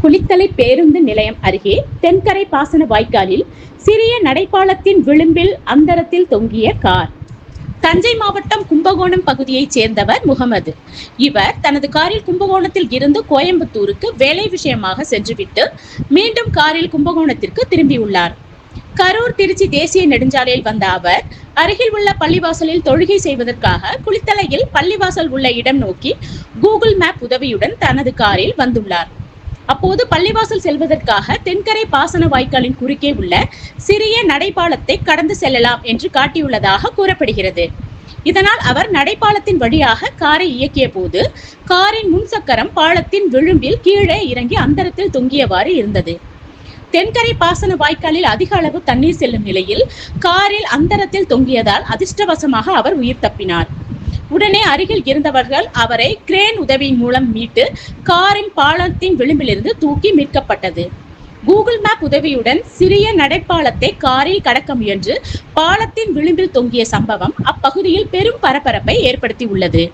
குளித்தலை பேருந்து நிலையம் அருகே தென்கரை பாசன வாய்க்காலில் சிறிய நடைபாலத்தின் விளிம்பில் அந்தரத்தில் தொங்கிய கார். தஞ்சை மாவட்டம் கும்பகோணம் பகுதியைச் சேர்ந்தவர் முகமது. இவர் தனது காரில் கும்பகோணத்தில் இருந்து கோயம்புத்தூருக்கு வேலை விஷயமாக சென்றுவிட்டு மீண்டும் காரில் கும்பகோணத்திற்கு திரும்பியுள்ளார். கரூர் திருச்சி தேசிய நெடுஞ்சாலையில் வந்த அவர் அருகில் உள்ள பள்ளிவாசலில் தொழுகை செய்வதற்காக குளித்தலையில் பள்ளிவாசல் உள்ள இடம் நோக்கி கூகுள் மேப் உதவியுடன் தனது காரில் வந்துள்ளார். அப்போது பள்ளிவாசல் செல்வதற்காக தென்கரை பாசன வாய்க்காலின் குறுக்கே உள்ள சிறிய நடைபாலத்தை கடந்து செல்லலாம் என்று காட்டியுள்ளதாக கூறப்படுகிறது. இதனால் அவர் நடைபாலத்தின் வழியாக காரை இயக்கிய போது காரின் முன்சக்கரம் பாலத்தின் விளிம்பில் கீழே இறங்கி அந்தரத்தில் தொங்கியவாறு இருந்தது. தென்கரை பாசன வாய்க்காலில் அதிக அளவு தண்ணீர் செல்லும் நிலையில் காரில் அந்தரத்தில் தொங்கியதால் அதிர்ஷ்டவசமாக அவர் உயிர் தப்பினார். உடனே அருகில் இருந்தவர்கள் அவரை கிரேன் உதவியின் மூலம் மீட்டு காரின் பாலத்தின் விளிம்பிலிருந்து தூக்கி மீட்கப்பட்டது. கூகுள் மேப் உதவியுடன் சிறிய நடைபாலத்தை காரில் கடக்க முயன்று பாலத்தின் விளிம்பில் தொங்கிய சம்பவம் அப்பகுதியில் பெரும் பரபரப்பை ஏற்படுத்தி உள்ளது.